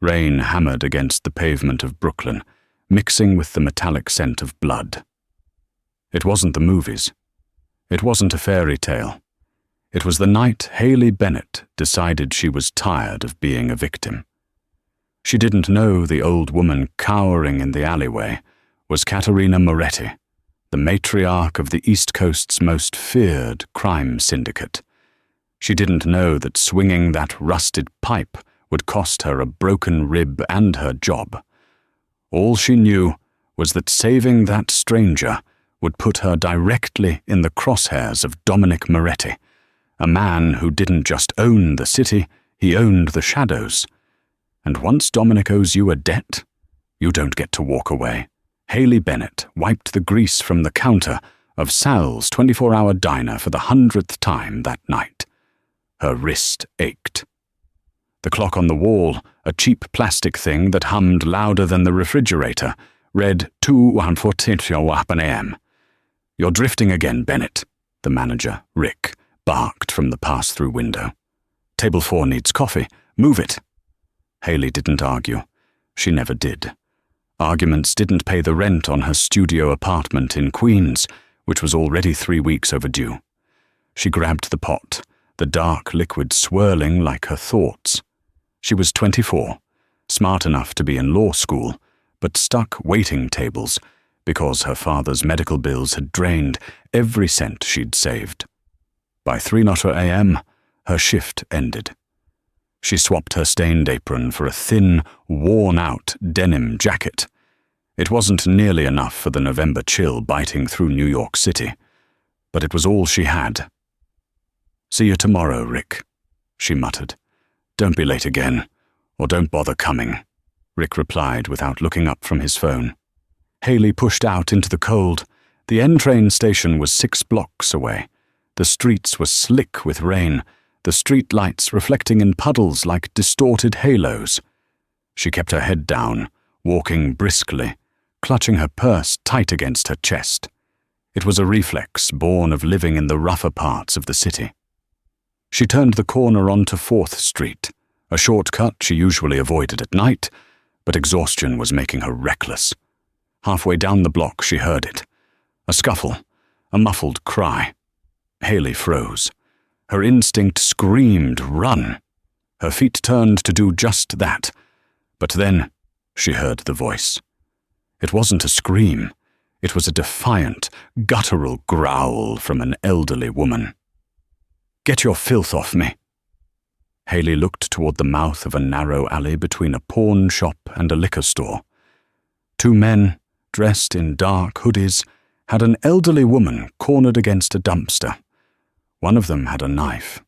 Rain hammered against the pavement of Brooklyn, mixing with the metallic scent of blood. It wasn't the movies. It wasn't a fairy tale. It was the night Haley Bennett decided she was tired of being a victim. She didn't know the old woman cowering in the alleyway was Caterina Moretti, the matriarch of the East Coast's most feared crime syndicate. She didn't know that swinging that rusted pipe would cost her a broken rib and her job. All she knew was that saving that stranger would put her directly in the crosshairs of Dominic Moretti, a man who didn't just own the city, he owned the shadows. And once Dominic owes you a debt, you don't get to walk away. Haley Bennett wiped the grease from the counter of Sal's 24-hour diner for the 100th time that night. Her wrist ached. The clock on the wall, a cheap plastic thing that hummed louder than the refrigerator, read 2:14 a.m. "You're drifting again, Bennett," the manager, Rick, barked from the pass-through window. "Table 4 needs coffee. Move it." Haley didn't argue. She never did. Arguments didn't pay the rent on her studio apartment in Queens, which was already 3 weeks overdue. She grabbed the pot, the dark liquid swirling like her thoughts. She was 24, smart enough to be in law school, but stuck waiting tables because her father's medical bills had drained every cent she'd saved. By 3:00 a.m., her shift ended. She swapped her stained apron for a thin, worn-out denim jacket. It wasn't nearly enough for the November chill biting through New York City, but it was all she had. "See you tomorrow, Rick," she muttered. "Don't be late again, or don't bother coming," Rick replied without looking up from his phone. Haley pushed out into the cold. The N-train station was 6 blocks away. The streets were slick with rain, the street lights reflecting in puddles like distorted halos. She kept her head down, walking briskly, clutching her purse tight against her chest. It was a reflex born of living in the rougher parts of the city. She turned the corner onto 4th Street, a shortcut she usually avoided at night, but exhaustion was making her reckless. Halfway down the block she heard it. A scuffle, a muffled cry. Haley froze. Her instinct screamed, "Run!" Her feet turned to do just that. But then she heard the voice. It wasn't a scream. It was a defiant, guttural growl from an elderly woman. "Get your filth off me." Haley looked toward the mouth of a narrow alley between a pawn shop and a liquor store. 2 men, dressed in dark hoodies, had an elderly woman cornered against a dumpster. One of them had a knife.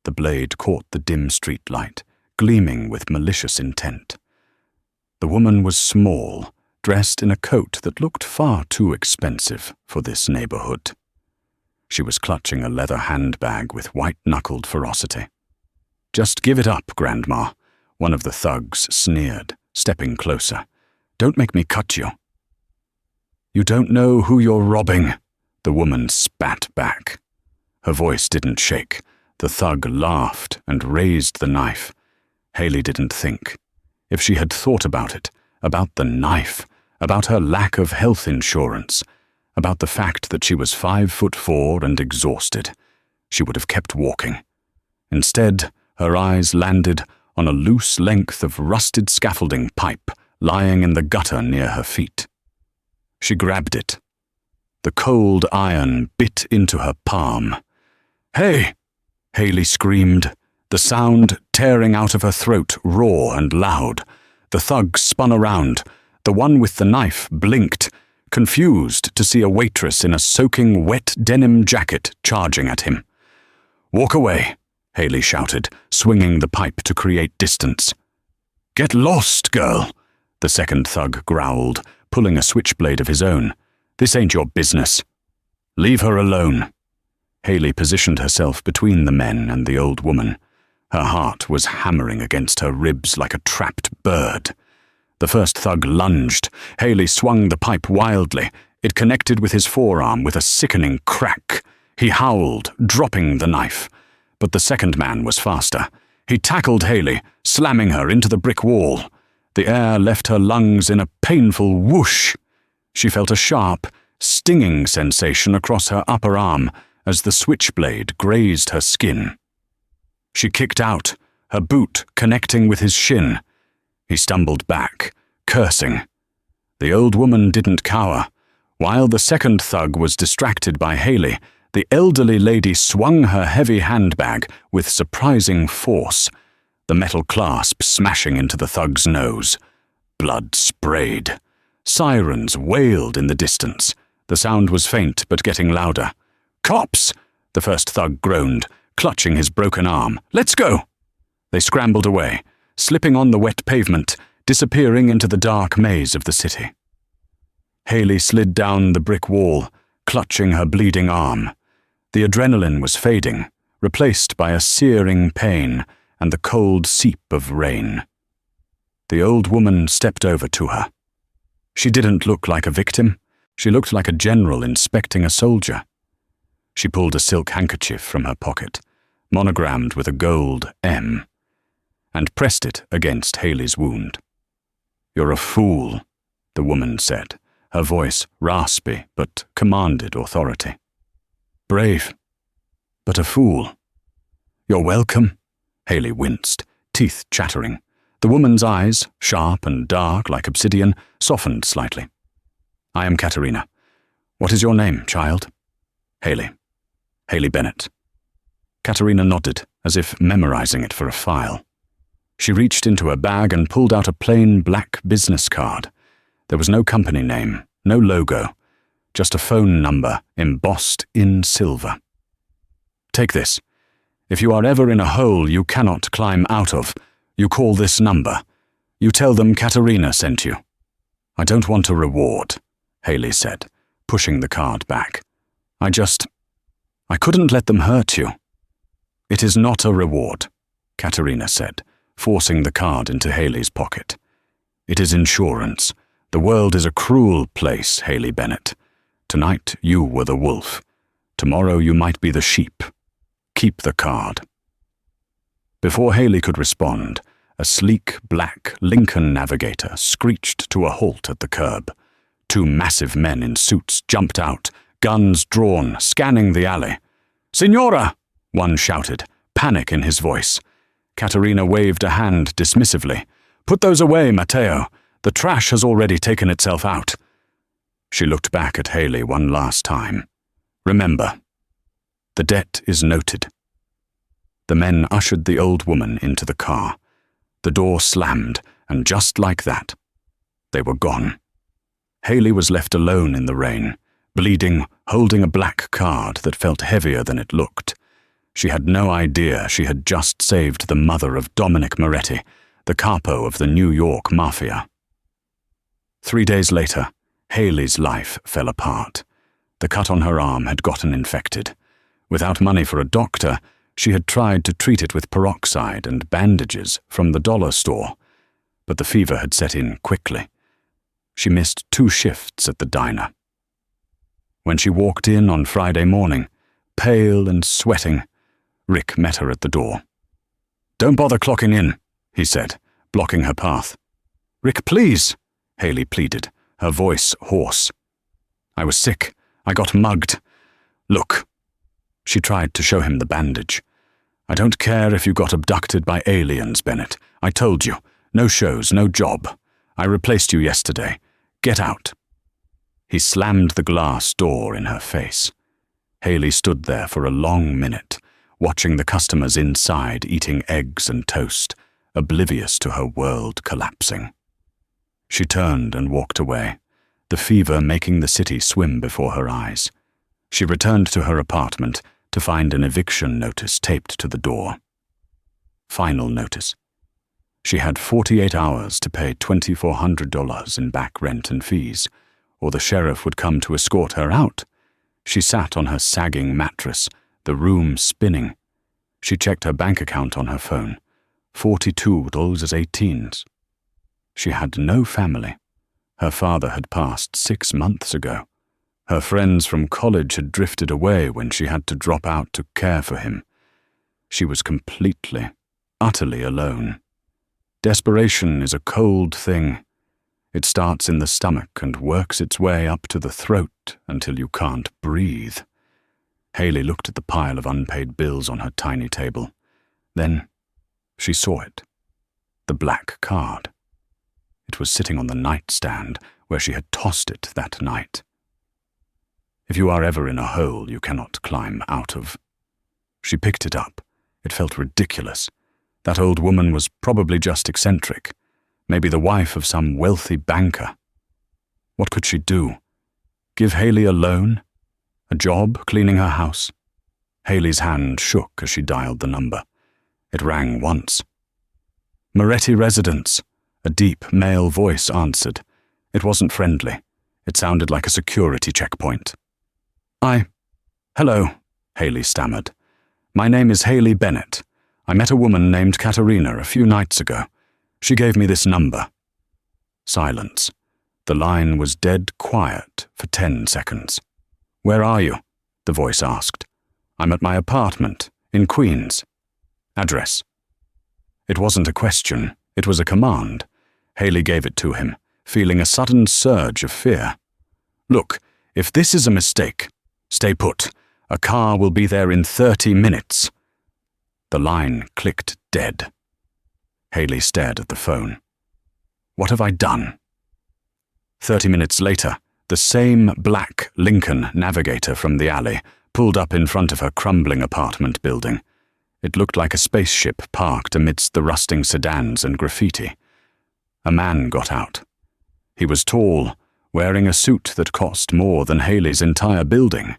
The blade caught the dim street light, gleaming with malicious intent. The woman was small, dressed in a coat that looked far too expensive for this neighborhood. She was clutching a leather handbag with white-knuckled ferocity. "Just give it up, Grandma," one of the thugs sneered, stepping closer. "Don't make me cut you." "You don't know who you're robbing," the woman spat back. Her voice didn't shake. The thug laughed and raised the knife. Haley didn't think. If she had thought about it, about the knife, about her lack of health insurance, about the fact that she was 5'4" and exhausted, she would have kept walking. Instead, her eyes landed on a loose length of rusted scaffolding pipe lying in the gutter near her feet. She grabbed it. The cold iron bit into her palm. "Hey!" Haley screamed, the sound tearing out of her throat raw and loud. The thug spun around. The one with the knife blinked, confused to see a waitress in a soaking wet denim jacket charging at him. "Walk away," Haley shouted, swinging the pipe to create distance. "Get lost, girl," the second thug growled, pulling a switchblade of his own. "This ain't your business." "Leave her alone." Haley positioned herself between the men and the old woman. Her heart was hammering against her ribs like a trapped bird. The first thug lunged. Haley swung the pipe wildly. It connected with his forearm with a sickening crack. He howled, dropping the knife. But the second man was faster. He tackled Haley, slamming her into the brick wall. The air left her lungs in a painful whoosh. She felt a sharp, stinging sensation across her upper arm as the switchblade grazed her skin. She kicked out, her boot connecting with his shin. He stumbled back, cursing. The old woman didn't cower. While the second thug was distracted by Haley, the elderly lady swung her heavy handbag with surprising force, the metal clasp smashing into the thug's nose. Blood sprayed. Sirens wailed in the distance. The sound was faint but getting louder. "Cops!" the first thug groaned, clutching his broken arm. "Let's go!" They scrambled away, slipping on the wet pavement, disappearing into the dark maze of the city. Haley slid down the brick wall, clutching her bleeding arm. The adrenaline was fading, replaced by a searing pain and the cold seep of rain. The old woman stepped over to her. She didn't look like a victim. She looked like a general inspecting a soldier. She pulled a silk handkerchief from her pocket, monogrammed with a gold M, and pressed it against Haley's wound. "You're a fool," the woman said, her voice raspy but commanded authority. "Brave, but a fool." "You're welcome." Haley winced, teeth chattering. The woman's eyes, sharp and dark like obsidian, softened slightly. "I am Katerina. What is your name, child?" "Haley. Haley Bennett." Katerina nodded, as if memorizing it for a file. She reached into her bag and pulled out a plain black business card. There was no company name, no logo, just a phone number embossed in silver. "Take this. If you are ever in a hole you cannot climb out of, you call this number. You tell them Katerina sent you." "I don't want a reward," Haley said, pushing the card back. I couldn't let them hurt you." "It is not a reward," Katerina said, forcing the card into Haley's pocket. "It is insurance. The world is a cruel place, Haley Bennett. Tonight you were the wolf. Tomorrow you might be the sheep. Keep the card." Before Haley could respond, a sleek black Lincoln Navigator screeched to a halt at the curb. Two massive men in suits jumped out, guns drawn, scanning the alley. "Signora!" one shouted, panic in his voice. Katerina waved a hand dismissively. "Put those away, Matteo. The trash has already taken itself out." She looked back at Haley one last time. "Remember, the debt is noted." The men ushered the old woman into the car. The door slammed, and just like that, they were gone. Haley was left alone in the rain, bleeding, holding a black card that felt heavier than it looked. She had no idea she had just saved the mother of Dominic Moretti, the capo of the New York Mafia. 3 days later, Haley's life fell apart. The cut on her arm had gotten infected. Without money for a doctor, she had tried to treat it with peroxide and bandages from the dollar store, but the fever had set in quickly. She missed 2 shifts at the diner. When she walked in on Friday morning, pale and sweating, Rick met her at the door. "Don't bother clocking in," he said, blocking her path. "Rick, please," Haley pleaded, her voice hoarse. "I was sick. I got mugged. Look." She tried to show him the bandage. "I don't care if you got abducted by aliens, Bennett. I told you. No shows, no job. I replaced you yesterday. Get out." He slammed the glass door in her face. Haley stood there for a long minute, watching the customers inside eating eggs and toast, oblivious to her world collapsing. She turned and walked away, the fever making the city swim before her eyes. She returned to her apartment to find an eviction notice taped to the door. Final notice. She had 48 hours to pay $2,400 in back rent and fees, or the sheriff would come to escort her out. She sat on her sagging mattress, the room spinning. She checked her bank account on her phone. $42.18. She had no family. Her father had passed 6 months ago. Her friends from college had drifted away when she had to drop out to care for him. She was completely, utterly alone. Desperation is a cold thing. It starts in the stomach and works its way up to the throat until you can't breathe. Haley looked at the pile of unpaid bills on her tiny table. Then she saw it. The black card. It was sitting on the nightstand where she had tossed it that night. If you are ever in a hole you cannot climb out of. She picked it up. It felt ridiculous. That old woman was probably just eccentric. Maybe the wife of some wealthy banker. What could she do? Give Haley a loan? A job cleaning her house? Haley's hand shook as she dialed the number. It rang once. Moretti Residence. A deep male voice answered. It wasn't friendly. It sounded like a security checkpoint. Hello, Haley stammered. My name is Haley Bennett. I met a woman named Katerina a few nights ago. She gave me this number. Silence. The line was dead quiet for 10 seconds. Where are you? The voice asked. I'm at my apartment, in Queens. Address. It wasn't a question, it was a command. Haley gave it to him, feeling a sudden surge of fear. Look, if this is a mistake, stay put. A car will be there in 30 minutes. The line clicked dead. Haley stared at the phone. What have I done? 30 minutes later, the same black Lincoln Navigator from the alley pulled up in front of her crumbling apartment building. It looked like a spaceship parked amidst the rusting sedans and graffiti. A man got out. He was tall, wearing a suit that cost more than Haley's entire building.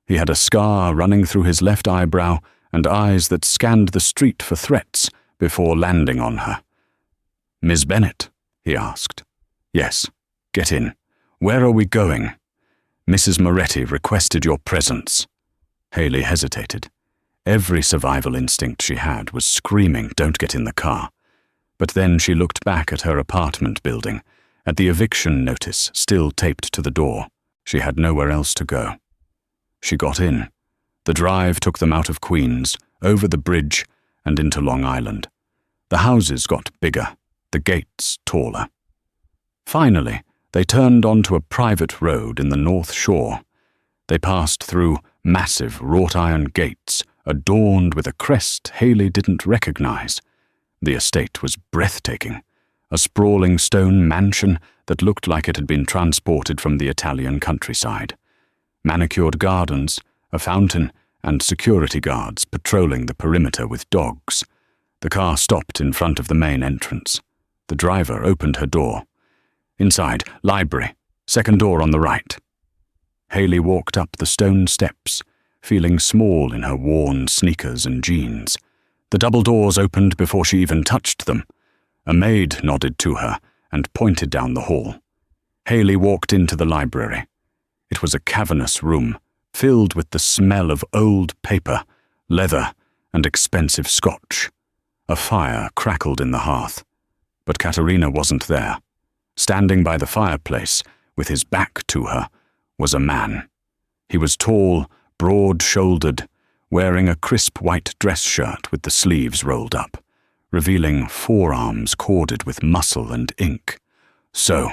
He had a scar running through his left eyebrow and eyes that scanned the street for threats before landing on her. Miss Bennett? He asked. Yes. Get in. Where are we going? Mrs. Moretti requested your presence. Haley hesitated. Every survival instinct she had was screaming, don't get in the car. But then she looked back at her apartment building, at the eviction notice still taped to the door. She had nowhere else to go. She got in. The drive took them out of Queens, over the bridge, and into Long Island. The houses got bigger, the gates taller. Finally, they turned onto a private road in the North Shore. They passed through massive wrought-iron gates, adorned with a crest Haley didn't recognize. The estate was breathtaking, a sprawling stone mansion that looked like it had been transported from the Italian countryside. Manicured gardens, a fountain, and security guards patrolling the perimeter with dogs. The car stopped in front of the main entrance. The driver opened her door. Inside, library, second door on the right. Haley walked up the stone steps, feeling small in her worn sneakers and jeans. The double doors opened before she even touched them. A maid nodded to her and pointed down the hall. Haley walked into the library. It was a cavernous room, filled with the smell of old paper, leather, and expensive scotch. A fire crackled in the hearth, but Katerina wasn't there. Standing by the fireplace, with his back to her, was a man. He was tall, broad-shouldered, wearing a crisp white dress shirt with the sleeves rolled up, revealing forearms corded with muscle and ink. So,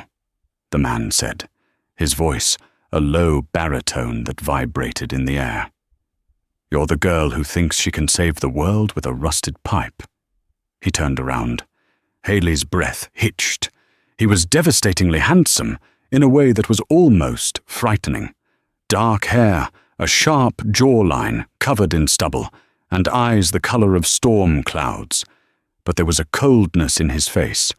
the man said, his voice a low baritone that vibrated in the air. You're the girl who thinks she can save the world with a rusted pipe. He turned around. Haley's breath hitched. He was devastatingly handsome, in a way that was almost frightening. Dark hair, a sharp jawline covered in stubble, and eyes the color of storm clouds. But there was a coldness in his face,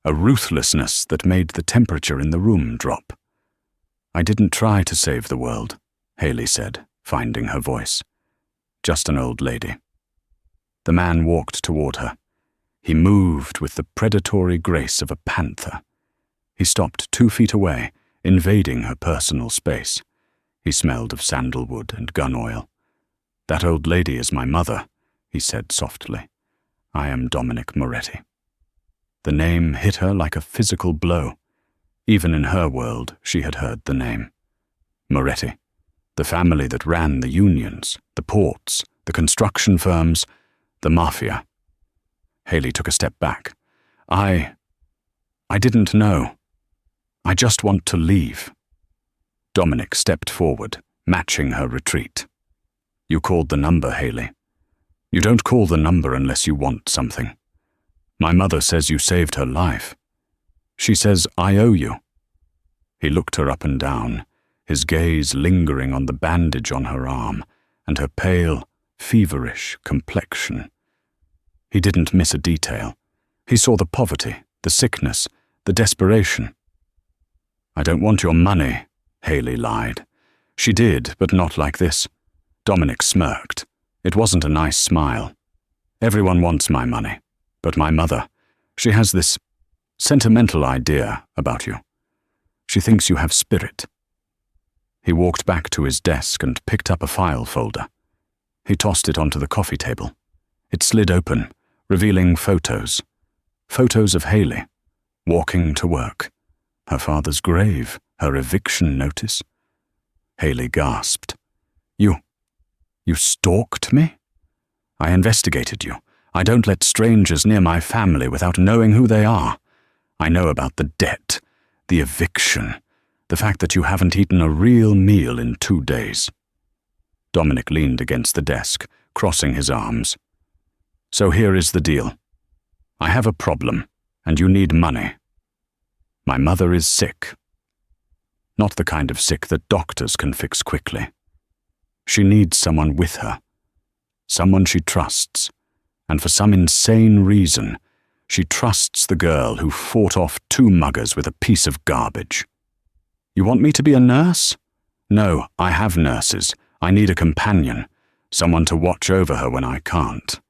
a ruthlessness that made the temperature in the room drop. I didn't try to save the world, Haley said, finding her voice. Just an old lady. The man walked toward her. He moved with the predatory grace of a panther. He stopped 2 feet away, invading her personal space. He smelled of sandalwood and gun oil. That old lady is my mother, he said softly. I am Dominic Moretti. The name hit her like a physical blow. Even in her world, she had heard the name. Moretti, the family that ran the unions, the ports, the construction firms, the mafia. Haley took a step back. I didn't know. I just want to leave. Dominic stepped forward, matching her retreat. You called the number, Haley. You don't call the number unless you want something. My mother says you saved her life. She says I owe you. He looked her up and down, his gaze lingering on the bandage on her arm and her pale, feverish complexion. He didn't miss a detail. He saw the poverty, the sickness, the desperation. I don't want your money, Haley lied. She did, but not like this. Dominic smirked. It wasn't a nice smile. Everyone wants my money, but my mother, she has this sentimental idea about you. She thinks you have spirit. He walked back to his desk and picked up a file folder. He tossed it onto the coffee table. It slid open, revealing photos. Photos of Haley, walking to work. Her father's grave, her eviction notice. Haley gasped. You stalked me? I investigated you. I don't let strangers near my family without knowing who they are. I know about the debt, the eviction, the fact that you haven't eaten a real meal in 2 days. Dominic leaned against the desk, crossing his arms. So here is the deal. I have a problem, and you need money. My mother is sick. Not the kind of sick that doctors can fix quickly. She needs someone with her, someone she trusts, and for some insane reason, she trusts the girl who fought off 2 muggers with a piece of garbage. You want me to be a nurse? No, I have nurses. I need a companion, someone to watch over her when I can't,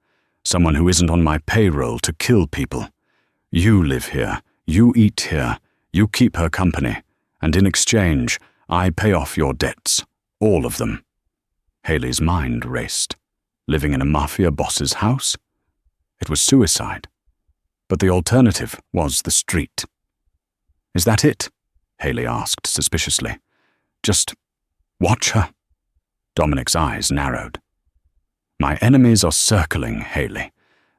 someone who isn't on my payroll to kill people. You live here, you eat here, you keep her company, and in exchange, I pay off your debts, all of them. Haley's mind raced. Living in a mafia boss's house? It was suicide. But the alternative was the street. Is that it? Haley asked suspiciously. Just watch her. Dominic's eyes narrowed. My enemies are circling, Haley.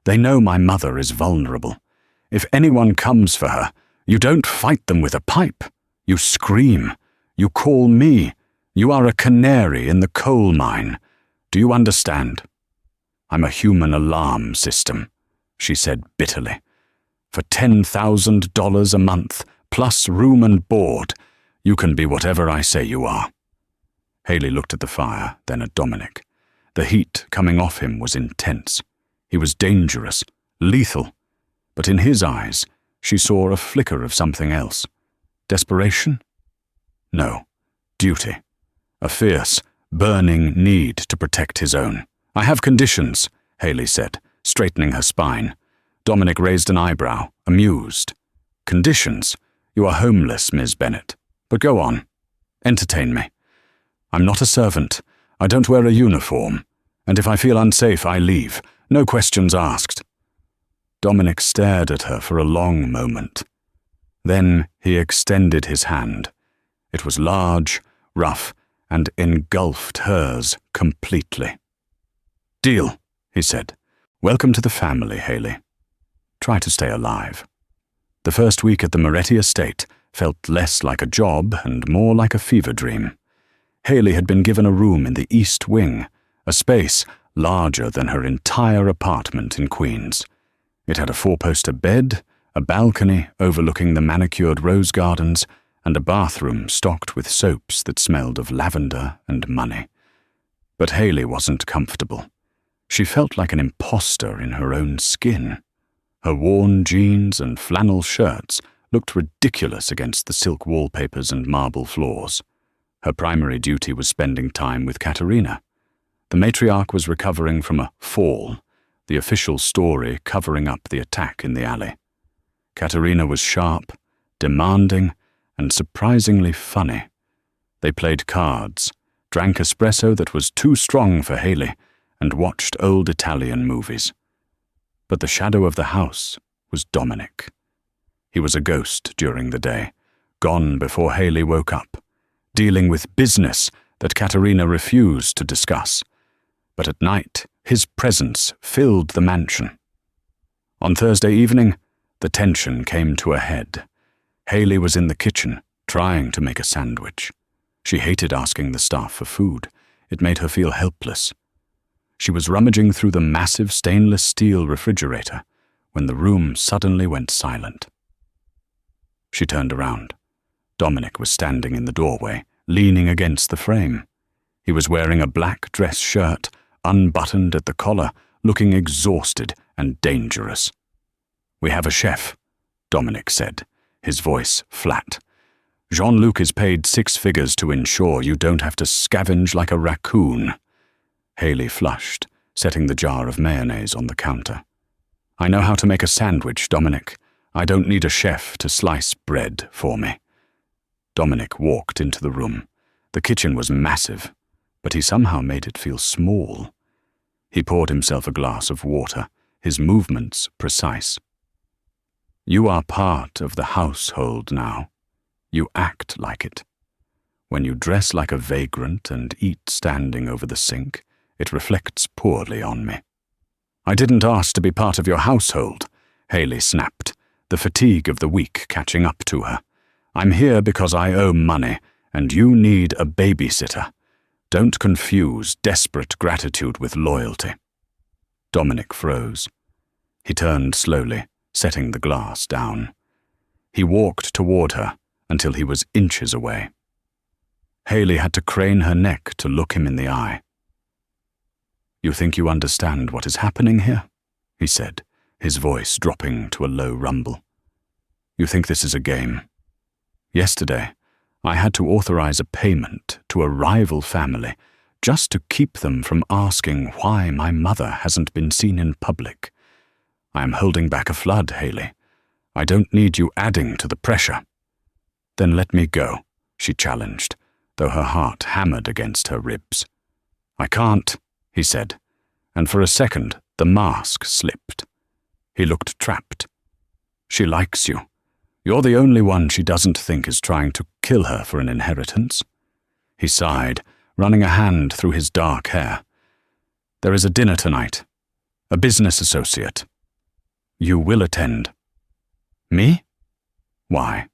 They know my mother is vulnerable. If anyone comes for her, you don't fight them with a pipe. You scream. You call me. You are a canary in the coal mine. Do you understand? I'm a human alarm system, she said bitterly. For $10,000 a month, plus room and board, you can be whatever I say you are. Haley looked at the fire, then at Dominic. The heat coming off him was intense. He was dangerous, lethal. But in his eyes, she saw a flicker of something else. Desperation? No, duty. A fierce, burning need to protect his own. I have conditions, Haley said, straightening her spine. Dominic raised an eyebrow, amused. Conditions? You are homeless, Ms. Bennett. But go on. Entertain me. I'm not a servant. I don't wear a uniform. And if I feel unsafe, I leave. No questions asked. Dominic stared at her for a long moment. Then he extended his hand. It was large, rough, and engulfed hers completely. Deal, he said. Welcome to the family, Haley. Try to stay alive. The first week at the Moretti estate felt less like a job and more like a fever dream. Haley had been given a room in the East Wing, a space larger than her entire apartment in Queens. It had a 4-poster bed, a balcony overlooking the manicured rose gardens, and a bathroom stocked with soaps that smelled of lavender and money. But Haley wasn't comfortable. She felt like an imposter in her own skin. Her worn jeans and flannel shirts looked ridiculous against the silk wallpapers and marble floors. Her primary duty was spending time with Katerina. The matriarch was recovering from a fall, the official story covering up the attack in the alley. Katerina was sharp, demanding, and surprisingly funny. They played cards, drank espresso that was too strong for Haley, and watched old Italian movies. But the shadow of the house was Dominic. He was a ghost during the day, gone before Haley woke up, dealing with business that Katerina refused to discuss. But at night, his presence filled the mansion. On Thursday evening, the tension came to a head. Haley was in the kitchen, trying to make a sandwich. She hated asking the staff for food. It made her feel helpless. She was rummaging through the massive stainless steel refrigerator when the room suddenly went silent. She turned around. Dominic was standing in the doorway, leaning against the frame. He was wearing a black dress shirt, unbuttoned at the collar, looking exhausted and dangerous. "We have a chef," Dominic said, his voice flat. "Jean-Luc is paid 6 figures to ensure you don't have to scavenge like a raccoon." Haley flushed, setting the jar of mayonnaise on the counter. "I know how to make a sandwich, Dominic. I don't need a chef to slice bread for me." Dominic walked into the room. The kitchen was massive, but he somehow made it feel small. He poured himself a glass of water, his movements precise. "You are part of the household now. You act like it. When you dress like a vagrant and eat standing over the sink, it reflects poorly on me." "I didn't ask to be part of your household," Haley snapped, the fatigue of the week catching up to her. "I'm here because I owe money, and you need a babysitter. Don't confuse desperate gratitude with loyalty." Dominic froze. He turned slowly, setting the glass down. He walked toward her until he was inches away. Haley had to crane her neck to look him in the eye. "You think you understand what is happening here?" he said, his voice dropping to a low rumble. "You think this is a game? Yesterday, I had to authorize a payment to a rival family just to keep them from asking why my mother hasn't been seen in public. I am holding back a flood, Haley. I don't need you adding to the pressure." "Then let me go," she challenged, though her heart hammered against her ribs. "I can't," he said, and for a second the mask slipped. He looked trapped. "She likes you. You're the only one she doesn't think is trying to kill her for an inheritance." He sighed, running a hand through his dark hair. "There is a dinner tonight. A business associate. You will attend." "Me? Why?"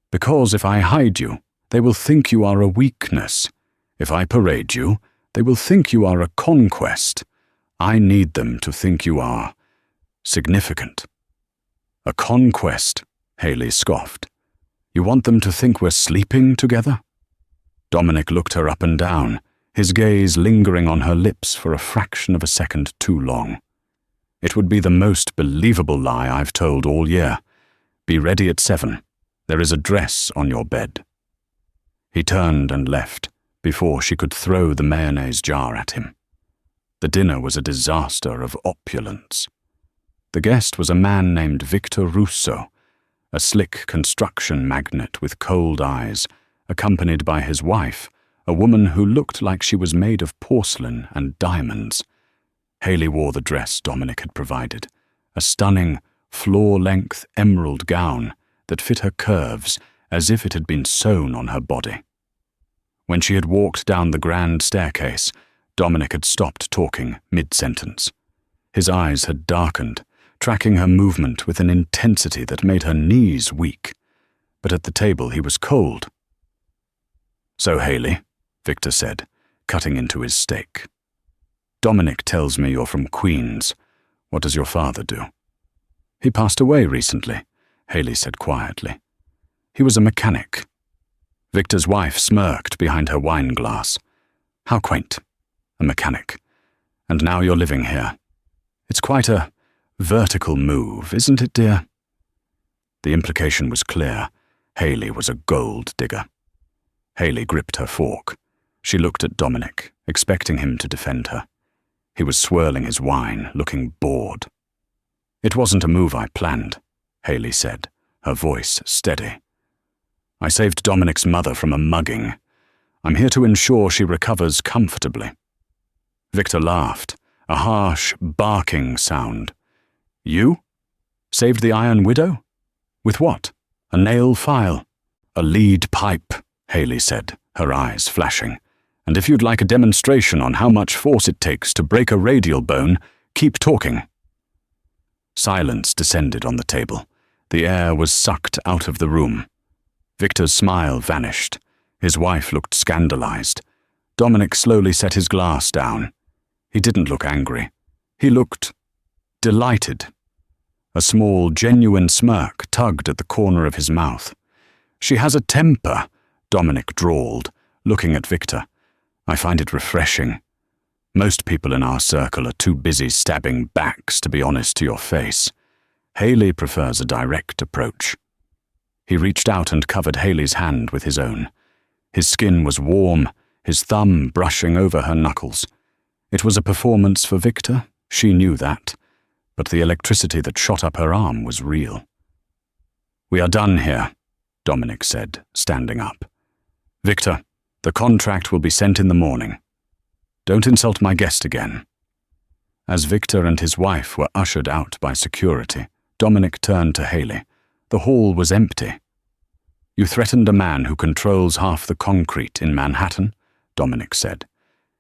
"Because if I hide you, they will think you are a weakness. If I parade you, they will think you are a conquest. I need them to think you are significant." "A conquest?" Haley scoffed. "You want them to think we're sleeping together?" Dominic looked her up and down, his gaze lingering on her lips for a fraction of a second too long. "It would be the most believable lie I've told all year. Be ready at 7. There is a dress on your bed." He turned and left before she could throw the mayonnaise jar at him. The dinner was a disaster of opulence. The guest was a man named Victor Russo, a slick construction magnate with cold eyes, accompanied by his wife, a woman who looked like she was made of porcelain and diamonds. Haley wore the dress Dominic had provided, a stunning, floor-length emerald gown that fit her curves as if it had been sewn on her body. When she had walked down the grand staircase, Dominic had stopped talking mid-sentence. His eyes had darkened, tracking her movement with an intensity that made her knees weak. But at the table he was cold. "So, Haley," Victor said, cutting into his steak. "Dominic tells me you're from Queens. What does your father do?" "He passed away recently," Haley said quietly. "He was a mechanic." Victor's wife smirked behind her wine glass. "How quaint. A mechanic. And now you're living here. It's quite a vertical move, isn't it, dear?" The implication was clear. Haley was a gold digger. Haley gripped her fork. She looked at Dominic, expecting him to defend her. He was swirling his wine, looking bored. "It wasn't a move I planned," Haley said, her voice steady. "I saved Dominic's mother from a mugging. I'm here to ensure she recovers comfortably." Victor laughed, a harsh, barking sound. "You? Saved the Iron Widow? With what? A nail file?" "A lead pipe," Haley said, her eyes flashing. "And if you'd like a demonstration on how much force it takes to break a radial bone, keep talking." Silence descended on the table. The air was sucked out of the room. Victor's smile vanished. His wife looked scandalized. Dominic slowly set his glass down. He didn't look angry. He looked delighted. A small, genuine smirk tugged at the corner of his mouth. "She has a temper," Dominic drawled, looking at Victor. "I find it refreshing. Most people in our circle are too busy stabbing backs to be honest to your face. Hayley prefers a direct approach." He reached out and covered Hayley's hand with his own. His skin was warm, his thumb brushing over her knuckles. It was a performance for Victor, she knew that, but the electricity that shot up her arm was real. "We are done here," Dominic said, standing up. "Victor, the contract will be sent in the morning. Don't insult my guest again." As Victor and his wife were ushered out by security, Dominic turned to Hayley. The hall was empty. "You threatened a man who controls half the concrete in Manhattan," Dominic said.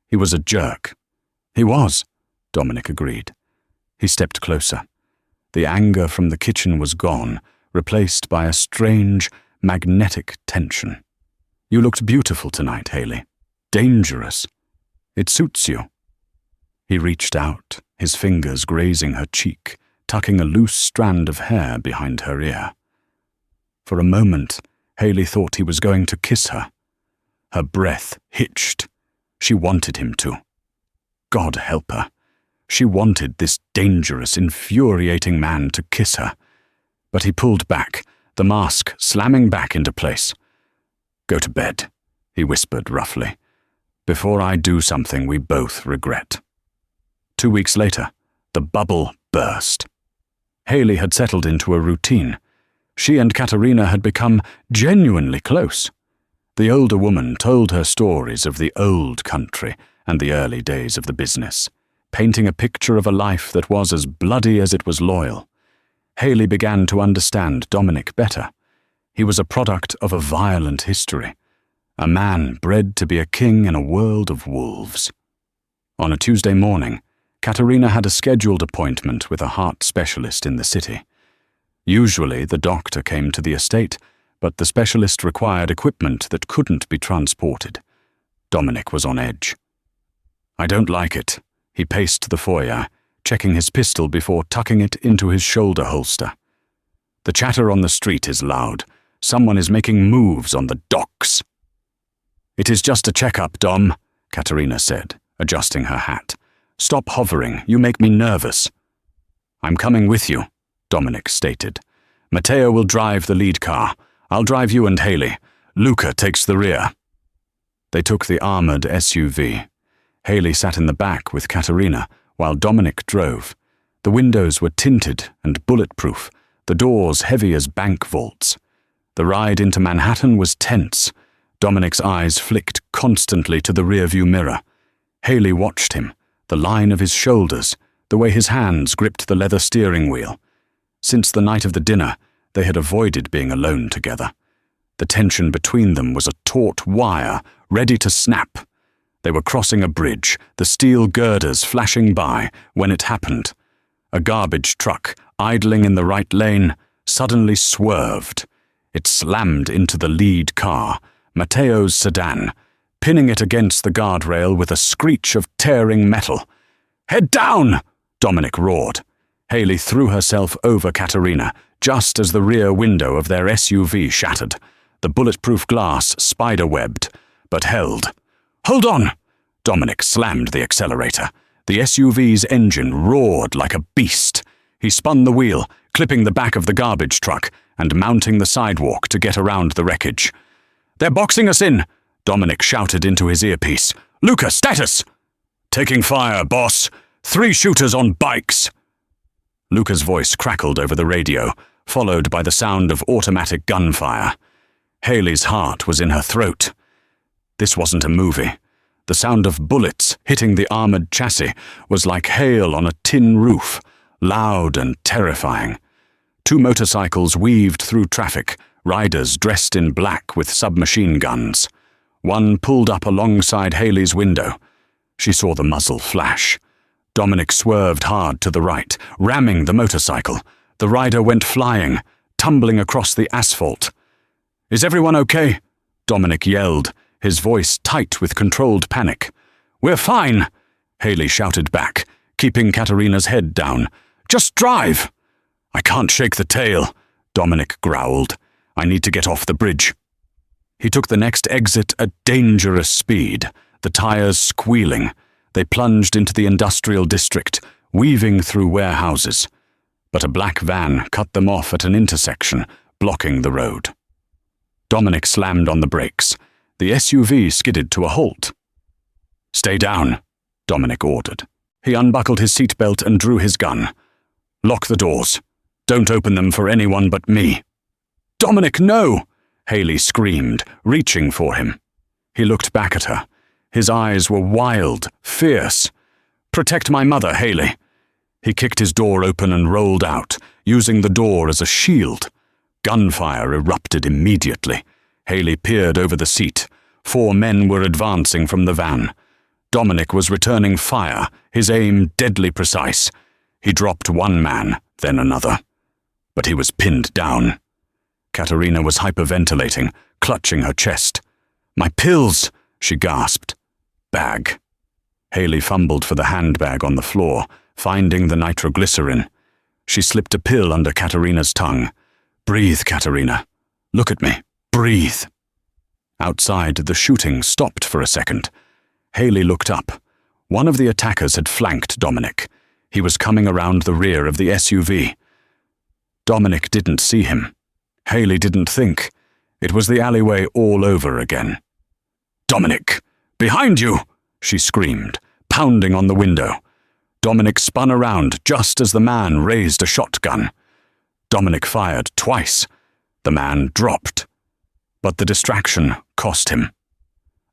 "He was a jerk." "He was," Dominic agreed. He stepped closer. The anger from the kitchen was gone, replaced by a strange, magnetic tension. "You looked beautiful tonight, Hayley. Dangerous. It suits you." He reached out, his fingers grazing her cheek, tucking a loose strand of hair behind her ear. For a moment, Hayley thought he was going to kiss her. Her breath hitched. She wanted him to. God help her. She wanted this dangerous, infuriating man to kiss her. But he pulled back, the mask slamming back into place. "Go to bed," he whispered roughly, "before I do something we both regret." 2 weeks later, the bubble burst. Hayley had settled into a routine. She and Katerina had become genuinely close. The older woman told her stories of the old country and the early days of the business, painting a picture of a life that was as bloody as it was loyal. Hayley began to understand Dominic better. He was a product of a violent history, a man bred to be a king in a world of wolves. On a Tuesday morning, Katerina had a scheduled appointment with a heart specialist in the city. Usually, the doctor came to the estate, but the specialist required equipment that couldn't be transported. Dominic was on edge. "I don't like it." He paced the foyer, checking his pistol before tucking it into his shoulder holster. "The chatter on the street is loud. Someone is making moves on the docks." "It is just a checkup, Dom," Katerina said, adjusting her hat. "Stop hovering. You make me nervous." "I'm coming with you," Dominic stated. "Matteo will drive the lead car. I'll drive you and Hayley. Luca takes the rear." They took the armored SUV. Hayley sat in the back with Katerina, while Dominic drove. The windows were tinted and bulletproof, the doors heavy as bank vaults. The ride into Manhattan was tense. Dominic's eyes flicked constantly to the rearview mirror. Hayley watched him, the line of his shoulders, the way his hands gripped the leather steering wheel. Since the night of the dinner, they had avoided being alone together. The tension between them was a taut wire, ready to snap. They were crossing a bridge, the steel girders flashing by, when it happened. A garbage truck, idling in the right lane, suddenly swerved. It slammed into the lead car, Matteo's sedan, pinning it against the guardrail with a screech of tearing metal. "Head down!" Dominic roared. Hayley threw herself over Katerina, just as the rear window of their SUV shattered. The bulletproof glass spider-webbed, but held. "Hold on!" Dominic slammed the accelerator. The SUV's engine roared like a beast. He spun the wheel, clipping the back of the garbage truck and mounting the sidewalk to get around the wreckage. "They're boxing us in!" Dominic shouted into his earpiece. "Luca, status!" "Taking fire, boss! 3 shooters on bikes!" Luca's voice crackled over the radio, followed by the sound of automatic gunfire. Hayley's heart was in her throat. This wasn't a movie. The sound of bullets hitting the armored chassis was like hail on a tin roof, loud and terrifying. 2 motorcycles weaved through traffic, riders dressed in black with submachine guns. One pulled up alongside Hayley's window. She saw the muzzle flash. Dominic swerved hard to the right, ramming the motorcycle. The rider went flying, tumbling across the asphalt. "Is everyone okay?" Dominic yelled, his voice tight with controlled panic. "We're fine," Haley shouted back, keeping Katerina's head down. "Just drive." "I can't shake the tail," Dominic growled. "I need to get off the bridge." He took the next exit at dangerous speed, the tires squealing. They plunged into the industrial district, weaving through warehouses. But a black van cut them off at an intersection, blocking the road. Dominic slammed on the brakes. The SUV skidded to a halt. "Stay down," Dominic ordered. He unbuckled his seatbelt and drew his gun. "Lock the doors. Don't open them for anyone but me." "Dominic, no!" Haley screamed, reaching for him. He looked back at her. His eyes were wild, fierce. "Protect my mother, Haley." He kicked his door open and rolled out, using the door as a shield. Gunfire erupted immediately. Haley peered over the seat. 4 men were advancing from the van. Dominic was returning fire, his aim deadly precise. He dropped one man, then another. But he was pinned down. Katerina was hyperventilating, clutching her chest. "My pills," she gasped. "Bag." Haley fumbled for the handbag on the floor, finding the nitroglycerin. She slipped a pill under Katerina's tongue. "Breathe, Katerina. Look at me. Breathe." Outside, the shooting stopped for a second. Haley looked up. One of the attackers had flanked Dominic. He was coming around the rear of the SUV. Dominic didn't see him. Haley didn't think. It was the alleyway all over again. "Dominic! Behind you!" she screamed, pounding on the window. Dominic spun around just as the man raised a shotgun. Dominic fired twice. The man dropped. But the distraction cost him.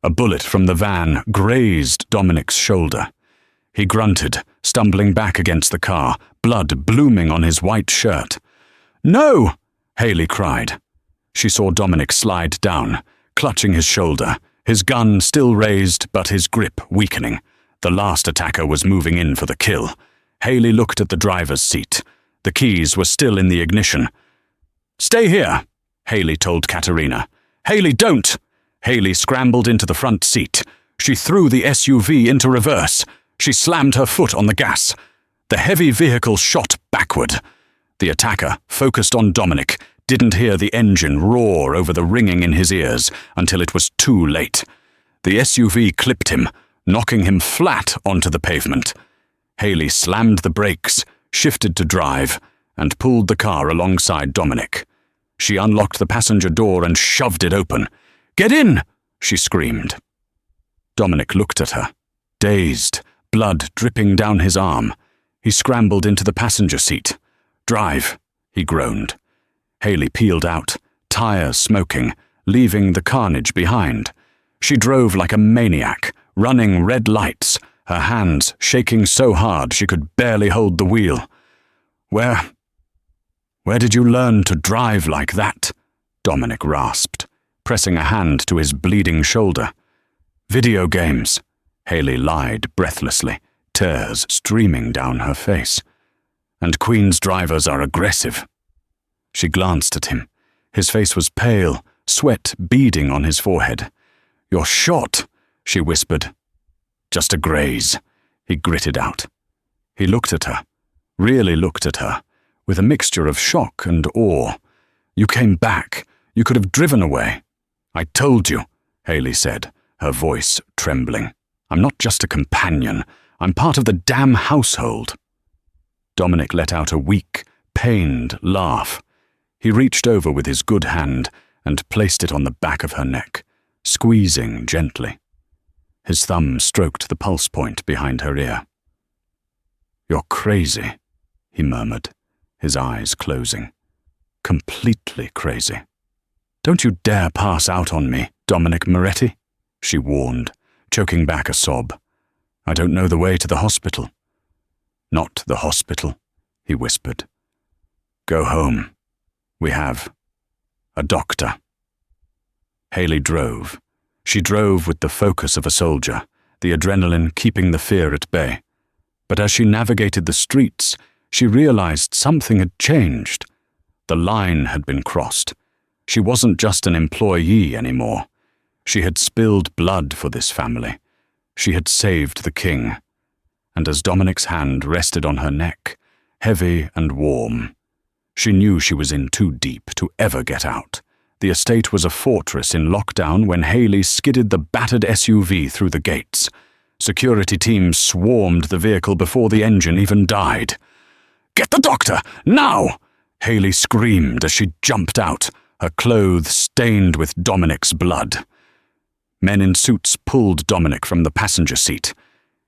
A bullet from the van grazed Dominic's shoulder. He grunted, stumbling back against the car, blood blooming on his white shirt. "No!" Haley cried. She saw Dominic slide down, clutching his shoulder, his gun still raised but his grip weakening. The last attacker was moving in for the kill. Haley looked at the driver's seat. The keys were still in the ignition. "Stay here," Haley told Katerina. "Haley, don't!" Haley scrambled into the front seat. She threw the SUV into reverse. She slammed her foot on the gas. The heavy vehicle shot backward. The attacker, focused on Dominic, didn't hear the engine roar over the ringing in his ears until it was too late. The SUV clipped him, knocking him flat onto the pavement. Haley slammed the brakes, shifted to drive, and pulled the car alongside Dominic. She unlocked the passenger door and shoved it open. "Get in!" she screamed. Dominic looked at her, dazed, blood dripping down his arm. He scrambled into the passenger seat. "Drive," he groaned. Haley peeled out, tires smoking, leaving the carnage behind. She drove like a maniac, running red lights, her hands shaking so hard she could barely hold the wheel. Where did you learn to drive like that?" Dominic rasped, pressing a hand to his bleeding shoulder. "Video games," Haley lied breathlessly, tears streaming down her face. "And Queen's drivers are aggressive." She glanced at him. His face was pale, sweat beading on his forehead. "You're shot," she whispered. "Just a graze," he gritted out. He looked at her, really looked at her, with a mixture of shock and awe. "You came back. You could have driven away." "I told you," Haley said, her voice trembling. "I'm not just a companion. I'm part of the damn household." Dominic let out a weak, pained laugh. He reached over with his good hand and placed it on the back of her neck, squeezing gently. His thumb stroked the pulse point behind her ear. "You're crazy," he murmured, his eyes closing. "Completely crazy." "Don't you dare pass out on me, Dominic Moretti," she warned, choking back a sob. "I don't know the way to the hospital." "Not the hospital," he whispered. "Go home. We have a doctor." Haley drove. She drove with the focus of a soldier, the adrenaline keeping the fear at bay. But as she navigated the streets, she realized something had changed. The line had been crossed. She wasn't just an employee anymore. She had spilled blood for this family. She had saved the king. And as Dominic's hand rested on her neck, heavy and warm, she knew she was in too deep to ever get out. The estate was a fortress in lockdown when Haley skidded the battered SUV through the gates. Security teams swarmed the vehicle before the engine even died. "Get the doctor, now!" Haley screamed as she jumped out, her clothes stained with Dominic's blood. Men in suits pulled Dominic from the passenger seat.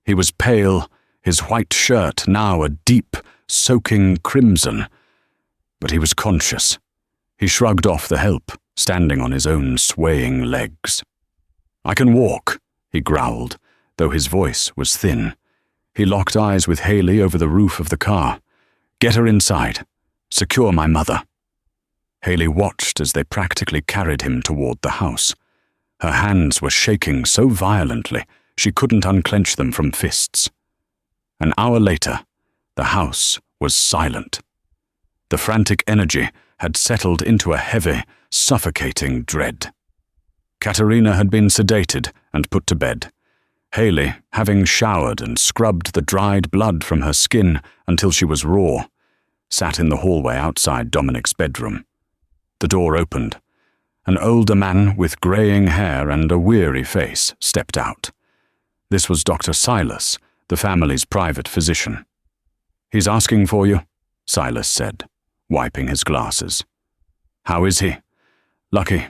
He was pale, his white shirt now a deep, soaking crimson. But he was conscious. He shrugged off the help, standing on his own swaying legs. "I can walk," he growled, though his voice was thin. He locked eyes with Haley over the roof of the car. "Get her inside. Secure my mother." Haley watched as they practically carried him toward the house. Her hands were shaking so violently she couldn't unclench them from fists. An hour later, the house was silent. The frantic energy had settled into a heavy, suffocating dread. Katerina had been sedated and put to bed. Haley, having showered and scrubbed the dried blood from her skin until she was raw, sat in the hallway outside Dominic's bedroom. The door opened. An older man with graying hair and a weary face stepped out. This was Dr. Silas, the family's private physician. "He's asking for you," Silas said, wiping his glasses. "How is he?" "Lucky.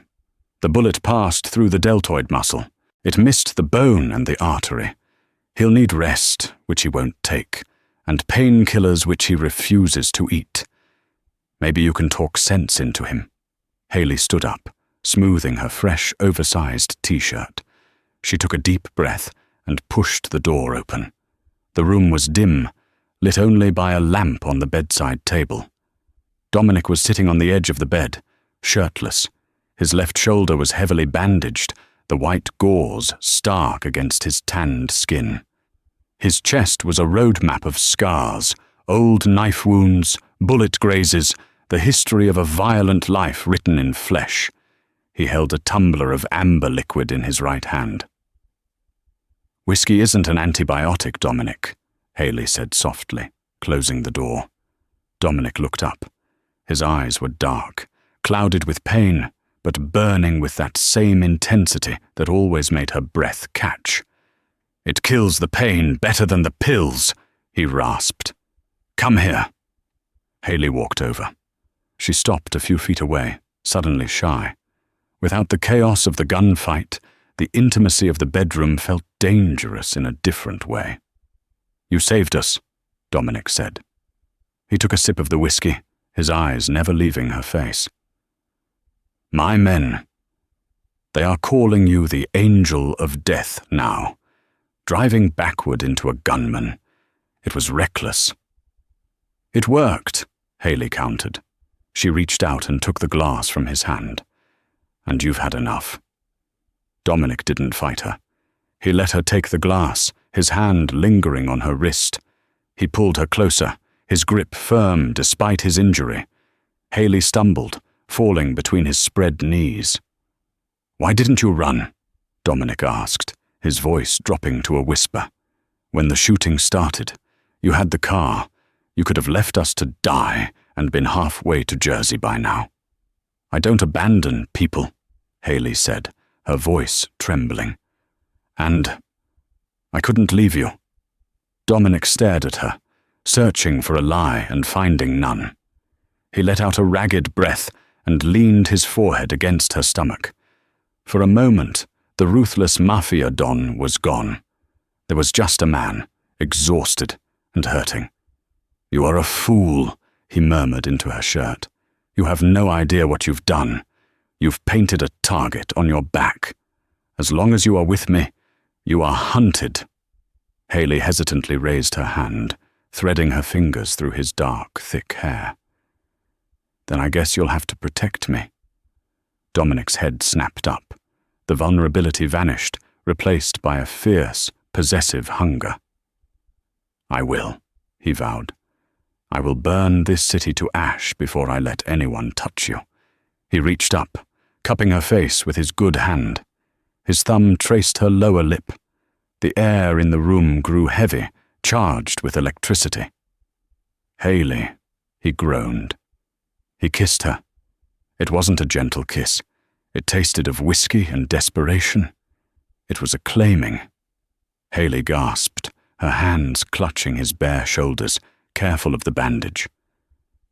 The bullet passed through the deltoid muscle. It missed the bone and the artery. He'll need rest, which he won't take, and painkillers which he refuses to eat. Maybe you can talk sense into him." Haley stood up, smoothing her fresh, oversized t-shirt. She took a deep breath and pushed the door open. The room was dim, lit only by a lamp on the bedside table. Dominic was sitting on the edge of the bed, shirtless. His left shoulder was heavily bandaged, the white gauze stark against his tanned skin. His chest was a road map of scars, old knife wounds, bullet grazes, the history of a violent life written in flesh. He held a tumbler of amber liquid in his right hand. "Whiskey isn't an antibiotic, Dominic," Haley said softly, closing the door. Dominic looked up. His eyes were dark, clouded with pain, but burning with that same intensity that always made her breath catch. "It kills the pain better than the pills," he rasped. "Come here." Haley walked over. She stopped a few feet away, suddenly shy. Without the chaos of the gunfight, the intimacy of the bedroom felt dangerous in a different way. "You saved us," Dominic said. He took a sip of the whiskey, his eyes never leaving her face. "My men. They are calling you the Angel of Death now, driving backward into a gunman. It was reckless." "It worked," Haley countered. She reached out and took the glass from his hand. "And you've had enough." Dominic didn't fight her. He let her take the glass, his hand lingering on her wrist. He pulled her closer, his grip firm despite his injury. Haley stumbled, falling between his spread knees. "Why didn't you run?" Dominic asked, his voice dropping to a whisper. "When the shooting started, you had the car. You could have left us to die and been halfway to Jersey by now." "I don't abandon people," Haley said, her voice trembling. "And I couldn't leave you." Dominic stared at her, searching for a lie and finding none. He let out a ragged breath and leaned his forehead against her stomach. For a moment, the ruthless Mafia Don was gone. There was just a man, exhausted and hurting. "You are a fool," he murmured into her shirt. "You have no idea what you've done. You've painted a target on your back. As long as you are with me, you are hunted." Haley hesitantly raised her hand, threading her fingers through his dark, thick hair. "Then I guess you'll have to protect me." Dominic's head snapped up. The vulnerability vanished, replaced by a fierce, possessive hunger. "I will," he vowed. "I will burn this city to ash before I let anyone touch you." He reached up, cupping her face with his good hand. His thumb traced her lower lip. The air in the room grew heavy, charged with electricity. "Haley," he groaned. He kissed her. It wasn't a gentle kiss. It tasted of whiskey and desperation. It was a claiming. Haley gasped, her hands clutching his bare shoulders, careful of the bandage.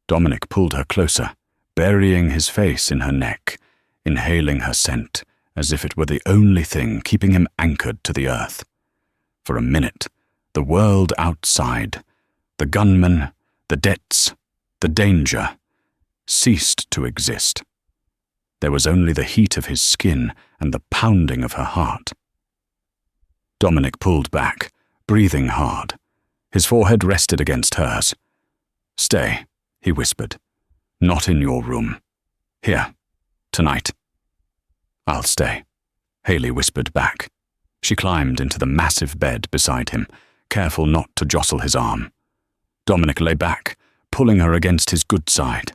Dominic pulled her closer, burying his face in her neck, inhaling her scent, as if it were the only thing keeping him anchored to the earth. For a minute, the world outside, the gunman, the debts, the danger, ceased to exist. There was only the heat of his skin and the pounding of her heart. Dominic pulled back, breathing hard. His forehead rested against hers. "Stay," he whispered. "Not in your room. Here, tonight." "I'll stay," Haley whispered back. She climbed into the massive bed beside him, careful not to jostle his arm. Dominic lay back, pulling her against his good side.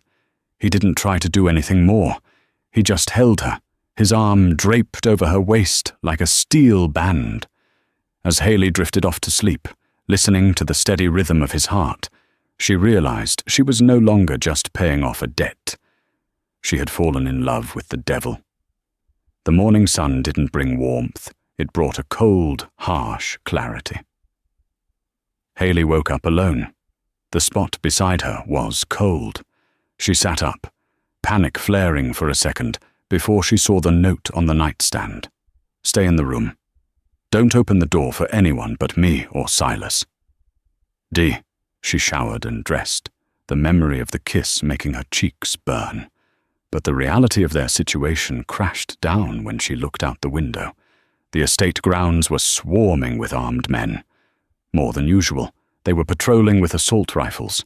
He didn't try to do anything more. He just held her, his arm draped over her waist like a steel band. As Haley drifted off to sleep, listening to the steady rhythm of his heart, she realized she was no longer just paying off a debt. She had fallen in love with the devil. The morning sun didn't bring warmth. It brought a cold, harsh clarity. Haley woke up alone. The spot beside her was cold. She sat up, panic flaring for a second before she saw the note on the nightstand. "Stay in the room. Don't open the door for anyone but me or Silas." "Dee," she showered and dressed, the memory of the kiss making her cheeks burn. But the reality of their situation crashed down when she looked out the window. The estate grounds were swarming with armed men. More than usual, they were patrolling with assault rifles.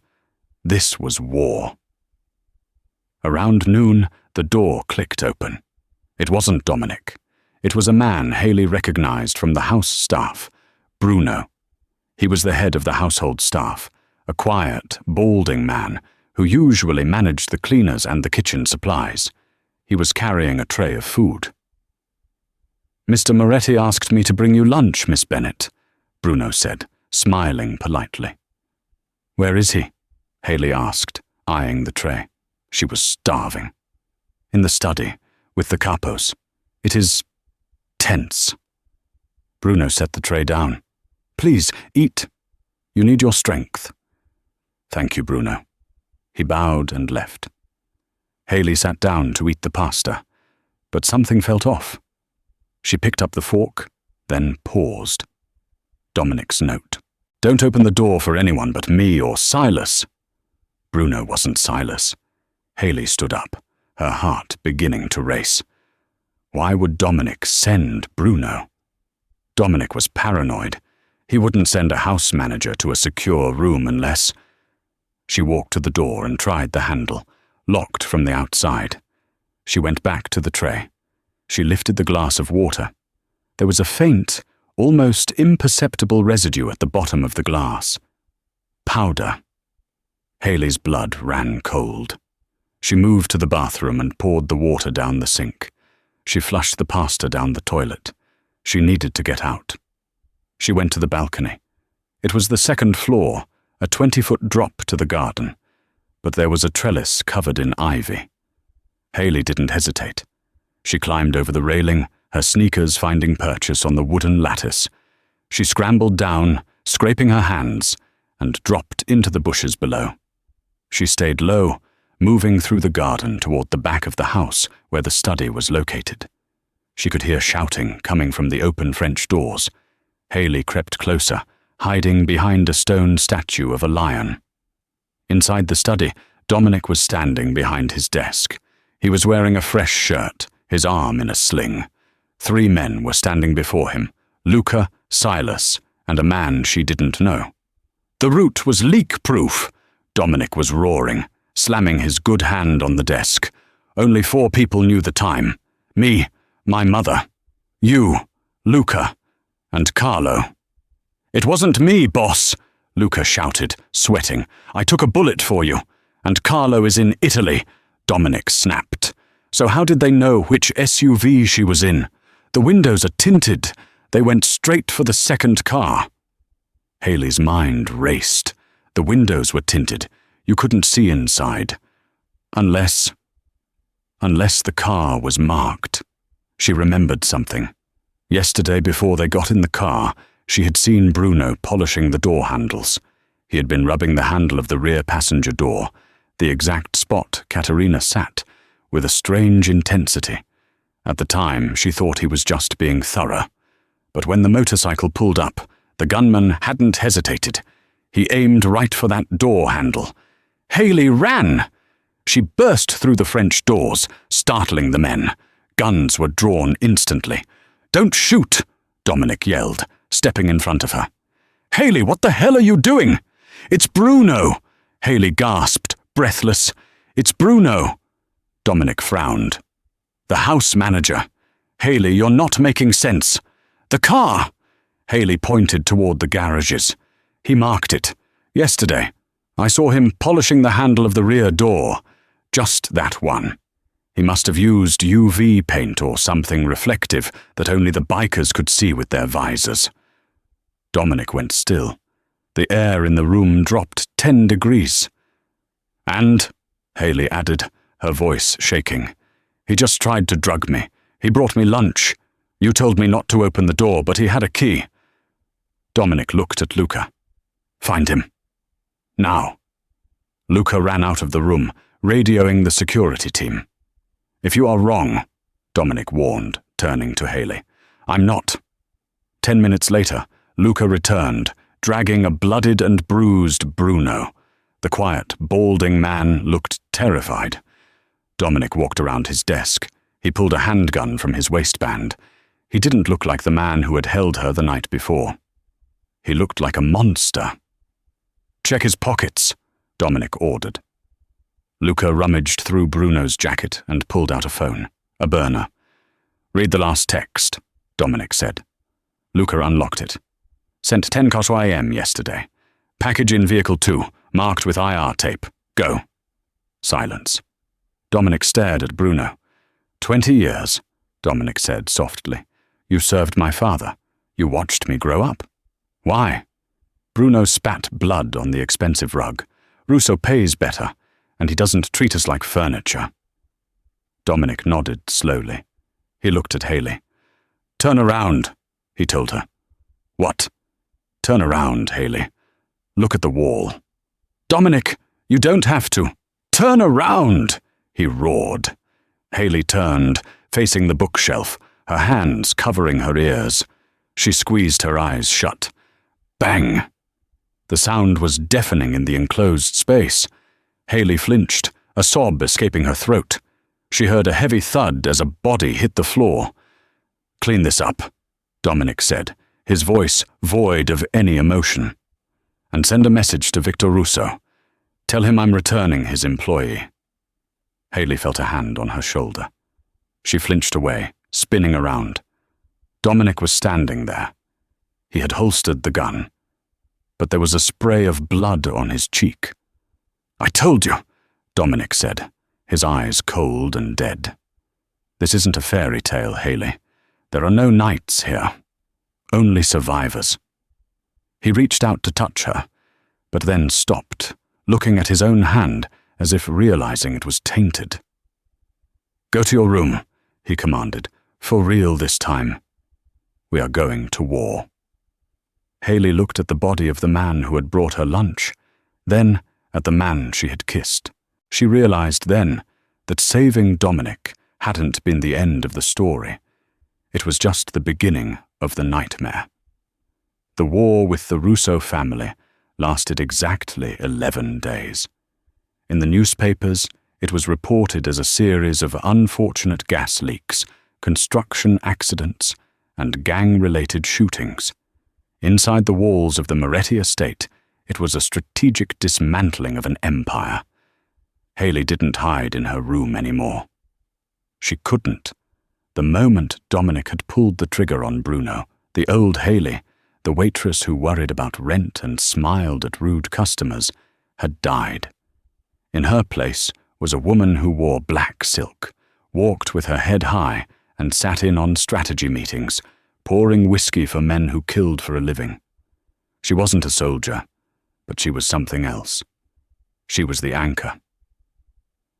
This was war. Around noon, the door clicked open. It wasn't Dominic. It was a man Haley recognized from the house staff, Bruno. He was the head of the household staff, a quiet, balding man who usually managed the cleaners and the kitchen supplies. He was carrying a tray of food. "Mr. Moretti asked me to bring you lunch, Miss Bennet," Bruno said, smiling politely. "Where is he?" Haley asked, eyeing the tray. She was starving. "In the study, with the capos. It is tense." Bruno set the tray down. "Please, eat. You need your strength." "Thank you, Bruno." He bowed and left. Haley sat down to eat the pasta, but something felt off. She picked up the fork, then paused. Dominic's note. "Don't open the door for anyone but me or Silas." Bruno wasn't Silas. Haley stood up, her heart beginning to race. Why would Dominic send Bruno? Dominic was paranoid. He wouldn't send a house manager to a secure room unless... She walked to the door and tried the handle, locked from the outside. She went back to the tray. She lifted the glass of water. There was a faint, almost imperceptible residue at the bottom of the glass. Powder. Haley's blood ran cold. She moved to the bathroom and poured the water down the sink. She flushed the pasta down the toilet. She needed to get out. She went to the balcony. It was the second floor, a 20-foot drop to the garden, but there was a trellis covered in ivy. Haley didn't hesitate. She climbed over the railing, her sneakers finding purchase on the wooden lattice. She scrambled down, scraping her hands, and dropped into the bushes below. She stayed low, moving through the garden toward the back of the house where the study was located. She could hear shouting coming from the open French doors. Haley crept closer, hiding behind a stone statue of a lion. Inside the study, Dominic was standing behind his desk. He was wearing a fresh shirt, his arm in a sling. 3 men were standing before him, Luca, Silas, and a man she didn't know. "The route was leak-proof," Dominic was roaring, slamming his good hand on the desk. "Only 4 people knew the time. Me, my mother, you, Luca, and Carlo." "It wasn't me, boss," Luca shouted, sweating. "I took a bullet for you. And Carlo is in Italy," Dominic snapped. "So how did they know which SUV she was in? The windows are tinted. They went straight for the second car." Haley's mind raced. The windows were tinted. You couldn't see inside. Unless the car was marked. She remembered something. Yesterday, before they got in the car, she had seen Bruno polishing the door handles. He had been rubbing the handle of the rear passenger door, the exact spot Katerina sat, with a strange intensity. At the time, she thought he was just being thorough. But when the motorcycle pulled up, the gunman hadn't hesitated. He aimed right for that door handle. Haley ran! She burst through the French doors, startling the men. Guns were drawn instantly. "Don't shoot!" Dominic yelled, stepping in front of her. "Haley, what the hell are you doing?" "It's Bruno!" Haley gasped, breathless. "It's Bruno!" Dominic frowned. "The house manager. Haley, you're not making sense." "The car!" Haley pointed toward the garages. "He marked it. Yesterday. I saw him polishing the handle of the rear door. Just that one. He must have used UV paint or something reflective that only the bikers could see with their visors." Dominic went still. The air in the room dropped 10 degrees. "And," Haley added, her voice shaking, "he just tried to drug me. He brought me lunch. You told me not to open the door, but he had a key." Dominic looked at Luca. "Find him. Now." Luca ran out of the room, radioing the security team. "If you are wrong," Dominic warned, turning to Haley, "I'm not." 10 minutes later, Luca returned, dragging a bloodied and bruised Bruno. The quiet, balding man looked terrified. Dominic walked around his desk. He pulled a handgun from his waistband. He didn't look like the man who had held her the night before. He looked like a monster. "Check his pockets," Dominic ordered. Luca rummaged through Bruno's jacket and pulled out a phone, a burner. "Read the last text," Dominic said. Luca unlocked it. "Sent 10:00 a.m. yesterday. Package in vehicle 2, marked with IR tape. Go." Silence. Dominic stared at Bruno. 20 years, Dominic said softly. "You served my father. You watched me grow up. Why?" Bruno spat blood on the expensive rug. "Russo pays better, and he doesn't treat us like furniture." Dominic nodded slowly. He looked at Haley. "Turn around," he told her. "What?" "Turn around, Haley. Look at the wall." "Dominic, you don't have to." "Turn around," he roared. Haley turned, facing the bookshelf, her hands covering her ears. She squeezed her eyes shut. Bang! The sound was deafening in the enclosed space. Haley flinched, a sob escaping her throat. She heard a heavy thud as a body hit the floor. "Clean this up," Dominic said, his voice void of any emotion. "And send a message to Victor Russo. Tell him I'm returning his employee." Haley felt a hand on her shoulder. She flinched away, spinning around. Dominic was standing there. He had holstered the gun, but there was a spray of blood on his cheek. "I told you," Dominic said, his eyes cold and dead. "This isn't a fairy tale, Haley. There are no knights here. Only survivors." He reached out to touch her, but then stopped, looking at his own hand as if realizing it was tainted. "Go to your room," he commanded, "for real this time. We are going to war." Haley looked at the body of the man who had brought her lunch, then at the man she had kissed. She realized then that saving Dominic hadn't been the end of the story. It was just the beginning of the nightmare. The war with the Russo family lasted exactly 11 days. In the newspapers, it was reported as a series of unfortunate gas leaks, construction accidents, and gang-related shootings. Inside the walls of the Moretti estate, it was a strategic dismantling of an empire. Haley didn't hide in her room anymore. She couldn't. The moment Dominic had pulled the trigger on Bruno, the old Haley, the waitress who worried about rent and smiled at rude customers, had died. In her place was a woman who wore black silk, walked with her head high, and sat in on strategy meetings, pouring whiskey for men who killed for a living. She wasn't a soldier, but she was something else. She was the anchor.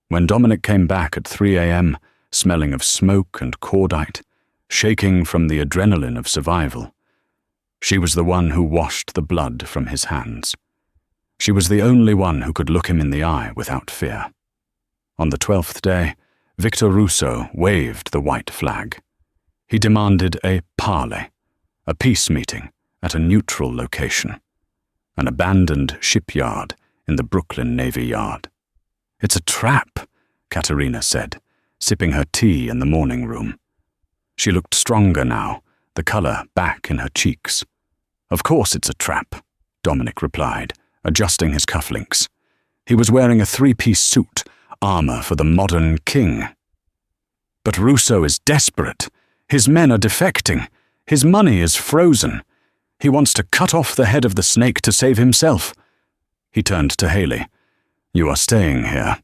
When Dominic came back at 3 a.m., smelling of smoke and cordite, shaking from the adrenaline of survival, she was the one who washed the blood from his hands. She was the only one who could look him in the eye without fear. On the 12th day, Victor Russo waved the white flag. He demanded a parley, a peace meeting at a neutral location, an abandoned shipyard in the Brooklyn Navy Yard. "It's a trap," Katerina said, sipping her tea in the morning room. She looked stronger now, the color back in her cheeks. "Of course it's a trap," Dominic replied, adjusting his cufflinks. He was wearing a three-piece suit, armor for the modern king. "But Russo is desperate. His men are defecting. His money is frozen. He wants to cut off the head of the snake to save himself." He turned to Haley. "You are staying here."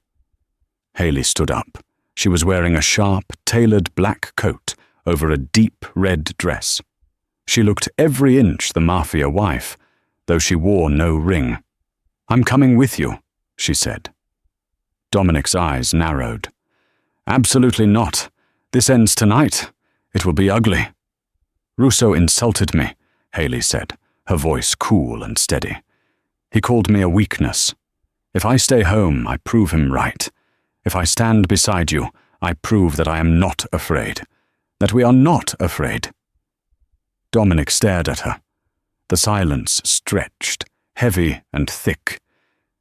Haley stood up. She was wearing a sharp, tailored black coat over a deep red dress. She looked every inch the mafia wife, though she wore no ring. "I'm coming with you," she said. Dominic's eyes narrowed. "Absolutely not. This ends tonight. It will be ugly." "Russo insulted me," Haley said, her voice cool and steady. "He called me a weakness. If I stay home, I prove him right. If I stand beside you, I prove that I am not afraid. That we are not afraid." Dominic stared at her. The silence stretched, heavy and thick.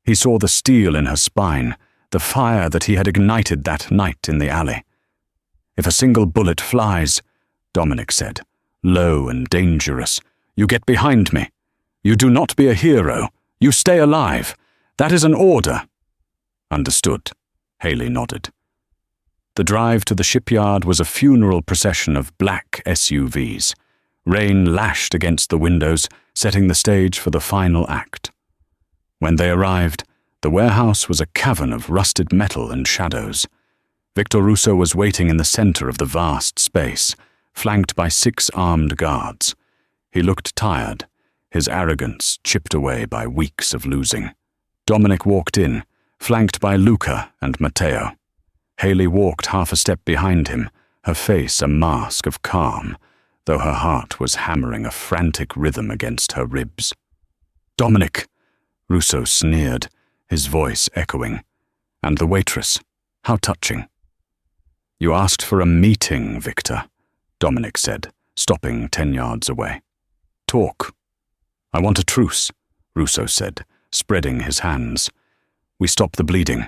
He saw the steel in her spine, the fire that he had ignited that night in the alley. "If a single bullet flies," Dominic said, low and dangerous, "you get behind me. You do not be a hero. You stay alive. That is an order." "Understood," Haley nodded. The drive to the shipyard was a funeral procession of black SUVs. Rain lashed against the windows, setting the stage for the final act. When they arrived, the warehouse was a cavern of rusted metal and shadows. Victor Russo was waiting in the center of the vast space, flanked by 6 armed guards. He looked tired, his arrogance chipped away by weeks of losing. Dominic walked in, flanked by Luca and Matteo. Haley walked half a step behind him, her face a mask of calm, though her heart was hammering a frantic rhythm against her ribs. "Dominic!" Russo sneered, his voice echoing. "And the waitress, how touching." "You asked for a meeting, Victor," Dominic said, stopping 10 yards away. "Talk." "I want a truce," Russo said, spreading his hands. "We stop the bleeding.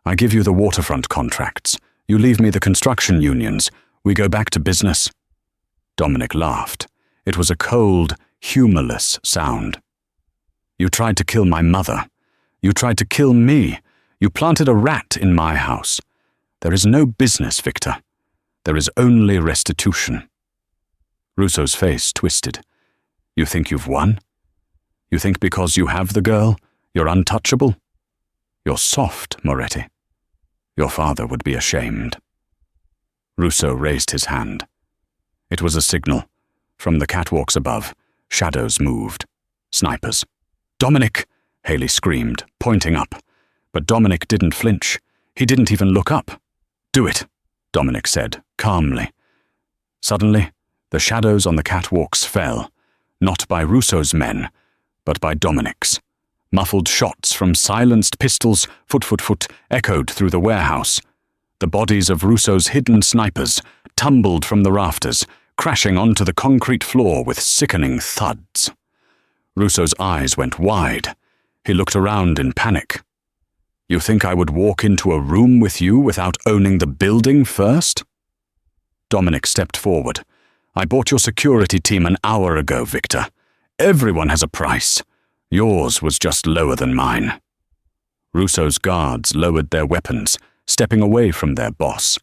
I give you the waterfront contracts. You leave me the construction unions. We go back to business." Dominic laughed. It was a cold, humorless sound. "You tried to kill my mother. You tried to kill me. You planted a rat in my house. There is no business, Victor. There is only restitution." Russo's face twisted. "You think you've won? You think because you have the girl, you're untouchable? You're soft, Moretti. Your father would be ashamed." Russo raised his hand. It was a signal. From the catwalks above, shadows moved. Snipers. "Dominic!" Haley screamed, pointing up. But Dominic didn't flinch. He didn't even look up. "Do it," Dominic said, calmly. Suddenly, the shadows on the catwalks fell, not by Russo's men, but by Dominic's. Muffled shots from silenced pistols, foot, echoed through the warehouse. The bodies of Russo's hidden snipers tumbled from the rafters, crashing onto the concrete floor with sickening thuds. Russo's eyes went wide. He looked around in panic. "You think I would walk into a room with you without owning the building first?" Dominic stepped forward. "I bought your security team an hour ago, Victor. Everyone has a price. Yours was just lower than mine." Russo's guards lowered their weapons, stepping away from their boss.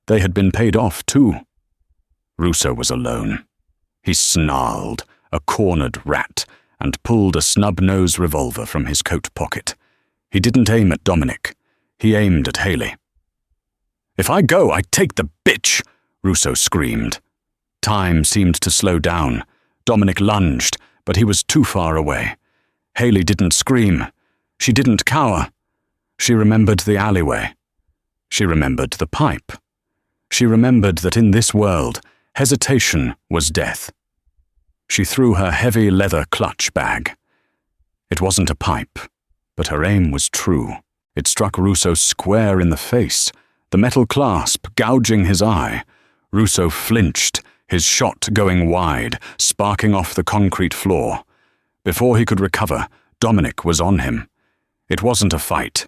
They had been paid off too. Russo was alone. He snarled, a cornered rat, and pulled a snub-nose revolver from his coat pocket. He didn't aim at Dominic. He aimed at Haley. "If I go, I take the bitch!" Russo screamed. Time seemed to slow down. Dominic lunged, but he was too far away. Haley didn't scream. She didn't cower. She remembered the alleyway. She remembered the pipe. She remembered that in this world, hesitation was death. She threw her heavy leather clutch bag. It wasn't a pipe, but her aim was true. It struck Russo square in the face, the metal clasp gouging his eye. Russo flinched, his shot going wide, sparking off the concrete floor. Before he could recover, Dominic was on him. It wasn't a fight.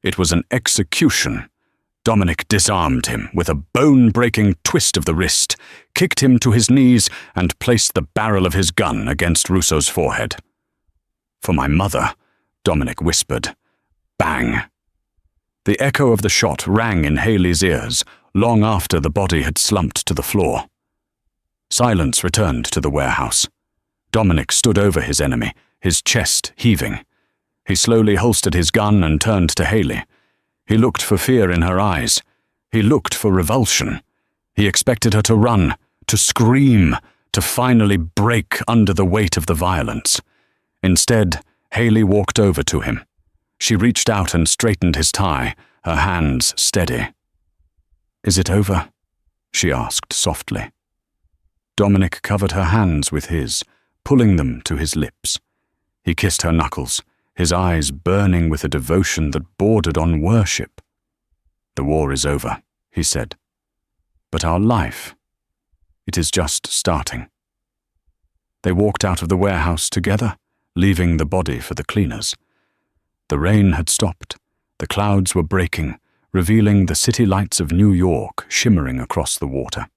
It was an execution. Dominic disarmed him with a bone-breaking twist of the wrist, kicked him to his knees, and placed the barrel of his gun against Russo's forehead. "For my mother," Dominic whispered. Bang! The echo of the shot rang in Haley's ears long after the body had slumped to the floor. Silence returned to the warehouse. Dominic stood over his enemy, his chest heaving. He slowly holstered his gun and turned to Haley. He looked for fear in her eyes. He looked for revulsion. He expected her to run, to scream, to finally break under the weight of the violence. Instead, Haley walked over to him. She reached out and straightened his tie, her hands steady. "Is it over?" she asked softly. Dominic covered her hands with his, pulling them to his lips. He kissed her knuckles, his eyes burning with a devotion that bordered on worship. "The war is over," he said. "But our life, it is just starting." They walked out of the warehouse together, leaving the body for the cleaners. The rain had stopped. The clouds were breaking, revealing the city lights of New York shimmering across the water.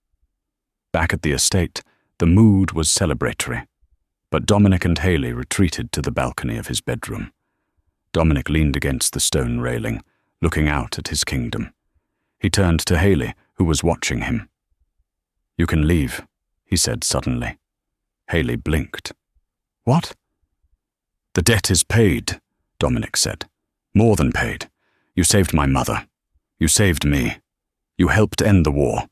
Back at the estate, the mood was celebratory, but Dominic and Haley retreated to the balcony of his bedroom. Dominic leaned against the stone railing, looking out at his kingdom. He turned to Haley, who was watching him. "You can leave," he said suddenly. Haley blinked. "What?" "The debt is paid," Dominic said. "More than paid. You saved my mother. You saved me. You helped end the war.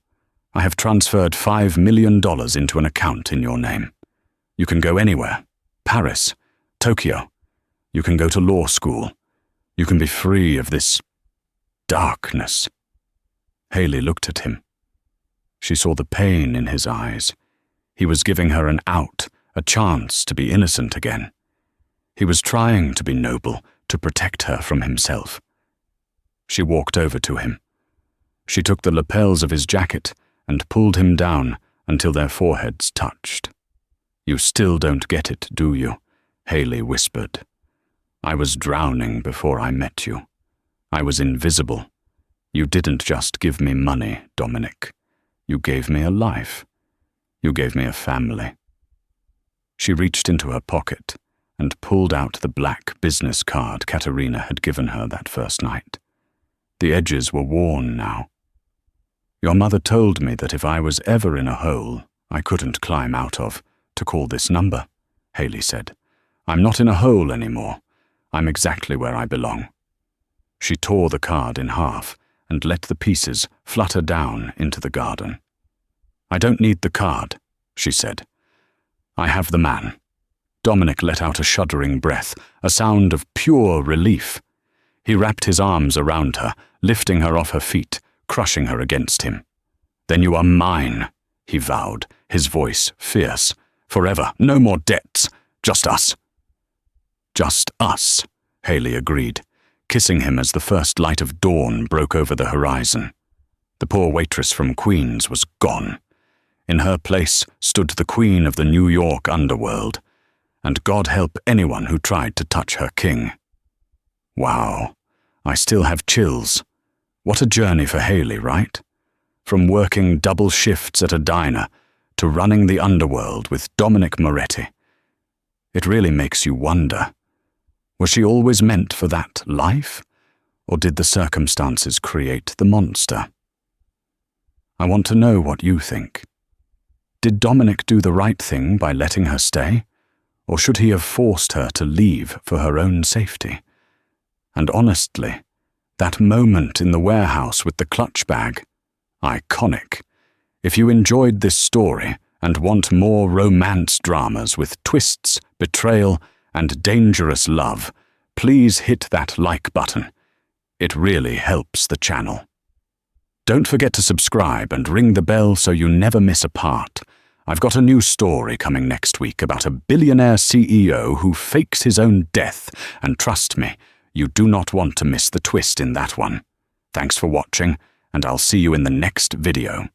I have transferred $5 million into an account in your name. You can go anywhere. Paris, Tokyo. You can go to law school. You can be free of this darkness." Haley looked at him. She saw the pain in his eyes. He was giving her an out, a chance to be innocent again. He was trying to be noble, to protect her from himself. She walked over to him. She took the lapels of his jacket and pulled him down until their foreheads touched. "You still don't get it, do you?" Haley whispered. "I was drowning before I met you. I was invisible. You didn't just give me money, Dominic. You gave me a life. You gave me a family." She reached into her pocket and pulled out the black business card Katerina had given her that first night. The edges were worn now. "Your mother told me that if I was ever in a hole I couldn't climb out of, to call this number," Haley said. "I'm not in a hole anymore. I'm exactly where I belong." She tore the card in half and let the pieces flutter down into the garden. "I don't need the card," she said. "I have the man." Dominic let out a shuddering breath, a sound of pure relief. He wrapped his arms around her, lifting her off her feet, crushing her against him. "Then you are mine," he vowed, his voice fierce. "Forever, no more debts, just us." "Just us," Haley agreed, kissing him as the first light of dawn broke over the horizon. The poor waitress from Queens was gone. In her place stood the queen of the New York underworld, and God help anyone who tried to touch her king. Wow, I still have chills. What a journey for Haley, right? From working double shifts at a diner to running the underworld with Dominic Moretti. It really makes you wonder. Was she always meant for that life? Or did the circumstances create the monster? I want to know what you think. Did Dominic do the right thing by letting her stay? Or should he have forced her to leave for her own safety? And honestly, that moment in the warehouse with the clutch bag, iconic. If you enjoyed this story and want more romance dramas with twists, betrayal, and dangerous love, please hit that like button. It really helps the channel. Don't forget to subscribe and ring the bell so you never miss a part. I've got a new story coming next week about a billionaire CEO who fakes his own death, and trust me, you do not want to miss the twist in that one. Thanks for watching, and I'll see you in the next video.